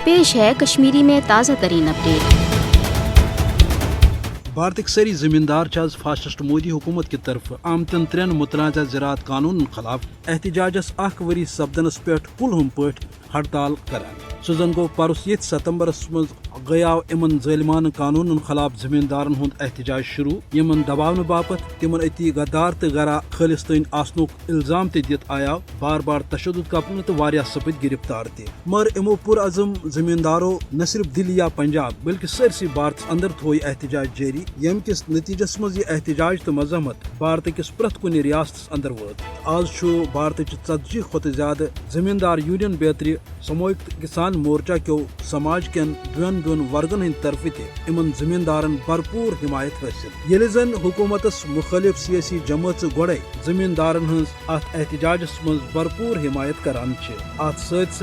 پیش ہے کشمیری میں تازہ ترین اپڈیٹ۔ بھارتک ساری زمیندار آز فاسسٹ مودی حکومت کی طرف آمتن 3 متنازع زراعت قانون خلاف احتجاجس 1 ؤری سپدنس پہ کلہم پہ ہڑتال کران۔ سہ زن گو پرس یت ستمبرس مز گیاو امن ظالمانہ قانون خلاف زمیندارن ہند احتجاج شروع، یمن دباونہ باپت تمن اتی غدار تو غرا خالصتین آسنک الزام دت آیا بار بار تشدد کپنہ تو واریاہ سپد گرفتار تہ، مگر امو پرعزم زمیندارو نہ صرف دلی یا پنجاب بلکہ سرسی بھارتس اندر تھوئی احتجاج جاری، یم کس نتیجس مز یہ احتجاج تو مذمت بھارت کس پرت کن ریاستس اندر ووت۔ آز بھارت 40 کھت زیادہ زمیندار یونین بیتر سمویت کسان مورچہ کیو سماج کین دون ورگن ہند طرف تہ امن زمیندارن بھرپور حمایت حاصل، یل زن حکومتس مخالف سیاسی جماعت گوڑے زمیندارن ہز ات احتجاجس مز بھرپور حمایت کران چھ۔ ات ست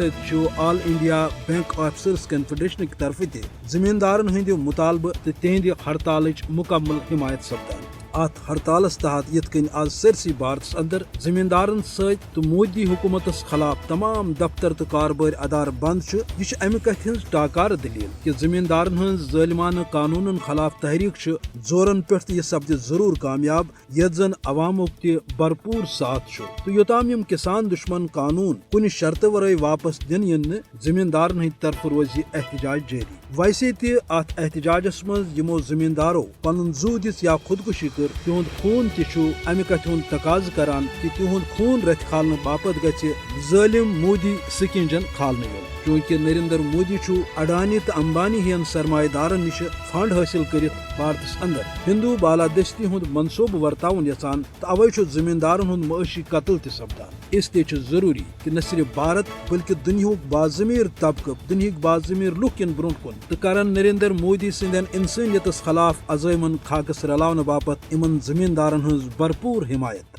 آل انڈیا بینک آفیسرز کنفیڈریشن کی طرف تہ زمیندارن ہند مطالبہ تو تہند ہڑتالچ مکمل حمایت سپدان۔ ات ہڑتالس تحت یت کن آج سرسی بھارتس اندر زمیندارن ست تو مودی حکومتس خلاف تمام دفتر تو کارباری ادار بند چھ، یہ امہ کتھ ہز ٹاکار دلیل کہ زمیندارن ہز ظالمانہ قانون خلاف تحریک زورن پہ یہ سپد ضرور کامیاب، یت زن عوامک تہ بھرپور ساتھ چھ، تو یوتام یم کسان دشمن قانون کن شرط ورائے واپس دن ین زمیندارن ہند طرف روزی احتجاج جاری۔ ویسے تہ ات احتجاجس مز یمو زمیندارو پن زو دس یا خودکشی کر، تہند خون تہ امہ کتھ ہند تقاضہ کران کہ تہند خون رت کھالنہ باپت گژھِ ظالم مودی سکنجن کھالنہ یون، کیونکہ نریندر مودی اڈانی تو امبانی ہین سرمایہ دارن نش فنڈ حاصل کرت بھارتس اندر ہندو بالادستی ہند منصوبہ ورتاون یژھان، تو اوے زمیندارن ہند معاشی قتل تہ سپدان۔ اس لیے ضروری کہ نہ صرف بھارت بلکہ دنہک باضمیر طبقہ، دنہک باضمیر لوک ان برون کن تو کرن نریندر مودی سندین انسانیتس خلاف عزائمن خاکس رلاونہ باپت امن زمیندارن ہز بھرپور حمایت۔